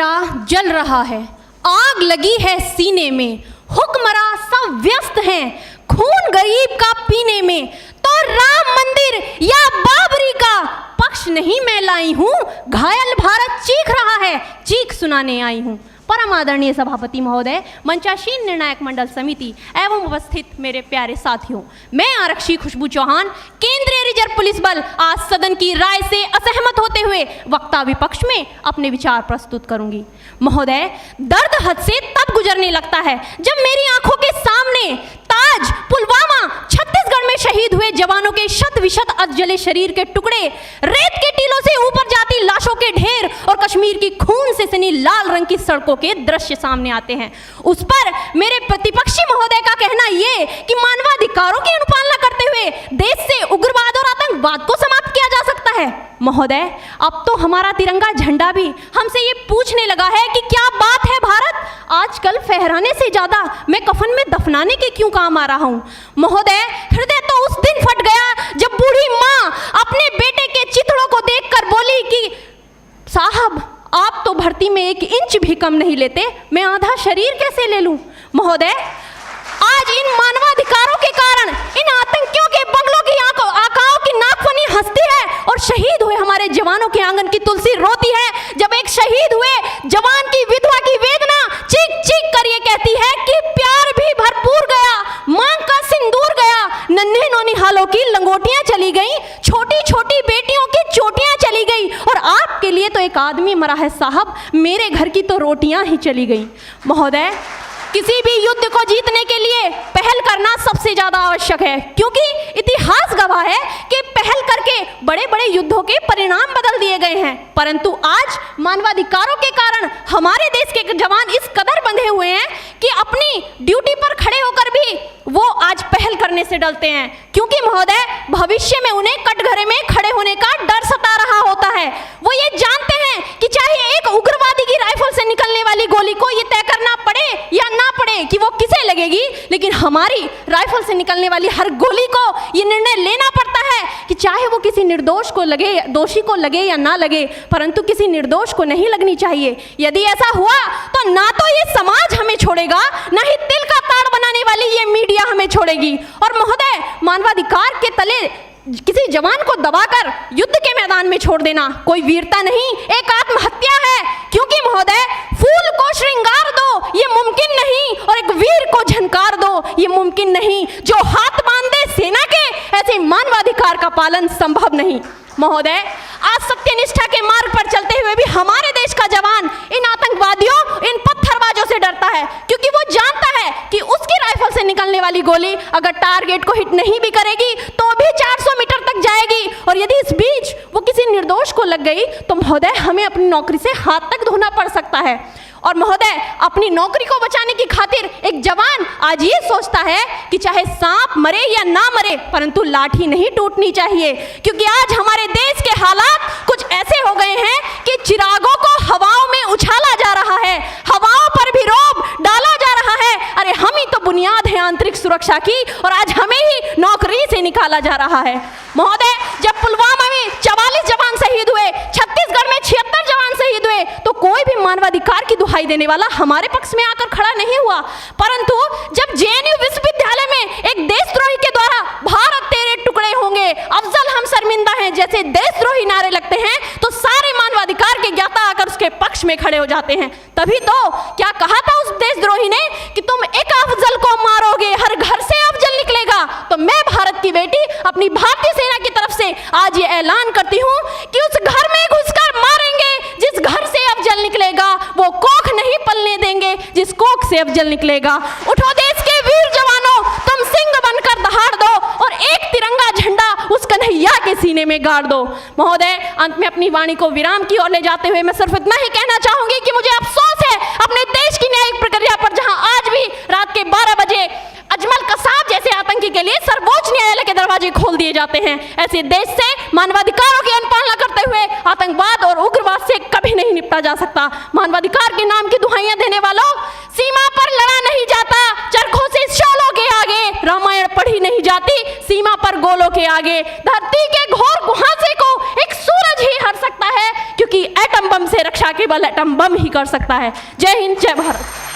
मेरा जल रहा है, आग लगी है सीने में, हुक्मरां सब व्यस्त हैं खून गरीब का पीने में। तो राम मंदिर या बाबरी का पक्ष नहीं मैं लाई हूँ, घायल भारत चीख रहा है, चीख सुनाने आई हूँ। परम आदरणीय सभापति महोदय, मंचासीन निर्णायक मंडल समिति एवं उपस्थित मेरे प्यारे साथियों, मैं आरक्षी खुशबू चौहान केंद्रीय रिजर्व पुलिस बल आज सदन की राय से असहमत होते हुए वक्ता विपक्ष में अपने विचार प्रस्तुत करूंगी। महोदय, दर्द हद से तब गुजरने लगता है जब मेरी आंखों के सामने ताज, पुलवामा, छत्तीसगढ़ में शहीद हुए जवानों के शत विशत अधजले शरीर के टुकड़े, रेत के टीलों से ऊपर जाती लाशों के ढेर और कश्मीर की खून से सनी लाल रंग की सड़कों के दृश्य सामने आते हैं। उस पर मेरे प्रतिपक्षी महोदय का कहना ये कि मानवाधिकारों की अनुपालना करते हुए देश से उग्रवाद और आतंकवाद को समाप्त किया जा सकता है। महोदय, अब तो हमारा तिरंगा झंडा भी हमसे ये पूछने लगा है कि क्या बात है भारत, आजकल फहराने से ज्यादा मैं कफन में दफनाने के क्यों काम आ रहा हूँ। महोदय, हृदय तो उस दिन फट गया जब बूढ़ी माँ अपने बेटे के चिथड़ों को देखकर बोली कि साहब आप तो भर्ती में 1 इंच भी कम नहीं लेते, मैं आधा शरीर कैसे ले लूं। महोदय, आज इन मानवाधिकारों के कारण इन आतंकियों के बंगलों की आकाओं की नाकफनी हंसती है और शहीद हुए हमारे जवानों के आंगन की तुलसी रोती है। जब एक शहीद हुए जवान की विधवा की वेदना चीख चीख कर ये कहती है कि प्यार भी भरपूर गया, मांग का सिंदूर गया, नन्हे नौनिहालों की लंगोटियां चली गई, छोटी छोटी बेटियों की चोटियां चली गई और आपके लिए तो एक आदमी मरा है साहब, मेरे घर की तो रोटियां ही चली गई। महोदय, किसी भी युद्ध को जीतने के लिए पहल करना सबसे ज्यादा आवश्यक है, क्योंकि इतिहास गवाह है कि पहल करके बड़े बड़े युद्धों के परिणाम बदल दिए गए हैं। परंतु आज मानवाधिकारों के कारण हमारे देश के जवान इस कदर बंधे हुए हैं कि अपनी ड्यूटी पर खड़े होकर भी वो आज पहल करने से डरते हैं, क्योंकि महोदय भविष्य में उन्हें कटघरे में खड़े होने का डर सता रहा होता है। वो ये जानते हैं कि चाहे एक उग्रवादी की राइफल से निकलने वाली गोली को ये तय करना पड़े या ना पड़े कि वो किसे लगेगी, लेकिन हमारी राइफल से निकलने वाली हर गोली को ये निर्णय लेना पड़ता है कि चाहे वो किसी निर्दोष को लगे, दोषी को लगे या ना लगे, परंतु किसी निर्दोष को नहीं लगनी चाहिए। यदि ऐसा हुआ तो ना तो ये समाज हमें छोड़ेगा, ना ही तिल का ताड़ बनाने वाली ये मीडिया हमें छोड़ेगी। और महोदय, मानवाधिकार के तले किसी जवान को दबाकर युद्ध के मैदान में छोड़ देना कोई वीरता नहीं, एक आत्महत्या है। क्योंकि महोदय, फूल को श्रृंगार दो ये मुमकिन नहीं और एक वीर को झनकार दो ये मुमकिन नहीं। जो हाथ बांध दे सेना के, ऐसे मानवाधिकार का पालन संभव नहीं। महोदय, आज सत्यनिष्ठा के मार्ग पर चलते हुए भी हमारे देश का जवान इन आतंकवादियों, इन पत्थरबाजों से डरता है, क्योंकि वो जानता है कि उसकी राइफल से निकलने वाली गोली अगर टारगेट को हिट नहीं भी करेगी तो भी 400 मीटर तक जाएगी, और यदि इस बीच वो किसी निर्दोष को लग गई तो महोदय हमें अपनी नौकरी से हाथ तक धोना पड़ सकता है। और महोदय, अपनी नौकरी को बचाने की खातिर एक जवान आज ये सोचता है कि चाहे सांप मरे या ना मरे, परंतु लाठी नहीं टूटनी चाहिए, क्योंकि आज हमारे देश के हालात कुछ ऐसे हो गए हैं कि चिरागों को हवाओं में उछाला जा रहा है, हवाओं पर भी रोब डाला जा रहा है। अरे हम ही तो बुनियाद है आंतरिक सुरक्षा की, और आज हमें ही नौकरी से निकाला जा रहा है। महोदय, जब पुलवामा में 44 जवान शहीद हुए, छत्तीसगढ़ में 76 जवान शहीद हुए, तो कोई भी मानवाधिकार की दुहाई देने वाला हमारे पक्ष में आकर खड़ा नहीं हुआ। परंतु जब जेएनयू विश्वविद्यालय में एक देशद्रोही के द्वारा भारत तेरे टुकड़े होंगे, अफजल हम शर्मिंदा हैं जैसे देशद्रोही नारे लगते हैं, तो सारे मानवाधिकार के ज्ञाता आकर उसके पक्ष में खड़े हो जाते हैं। तभी तो क्या कहा था उस देशद्रोही ने कि तुम एक अफजल को मारोगे, हर घर से अफजल निकलेगा। तो मैं भारत की बेटी अपनी भारतीय सेना की तरफ से आज ये ऐलान करती हूँ कि उस घर में घुसकर मारेंगे जिस घर से अफजल निकलेगा, वो कोख नहीं पलने देंगे जिस कोख से अफजल निकलेगा। उठो देश के वीर जवानों, तुम सिंह बनकर दहाड़ दो और एक तिरंगा झंडा उस कन्हैया के सीने में गाड़ दो। महोदय, अंत में अपनी वाणी को विराम की ओर ले जाते हुए मैं सिर्फ इतना ही कहना चाहूंगी कि मुझे अफसोस है अपने देश की न्यायिक प्रक्रिया पर, जहां आज भी रात के 12 बजे अजमल कसाब जैसे आतंकी के लिए सर्वोच्च न्यायालय के दरवाजे खोल दिए जाते हैं। ऐसे देश से मानवाधिकारों की अनुपालना करते हुए आतंकवाद और उग्रवाद से कभी नहीं निपटा जा सकता। मानवाधिकार के नाम की दुहाइयां देने वालों, सीमा पर लड़ा नहीं जाता चरखों से शोलों के आगे, रामायण पढ़ी नहीं जाती सीमा पर गोलों के आगे। धरती के घोर कुहासे को एक सूरज ही हर सकता है, क्योंकि एटम बम से रक्षा के केवल एटम बम ही कर सकता है। जय हिंद, जय भारत।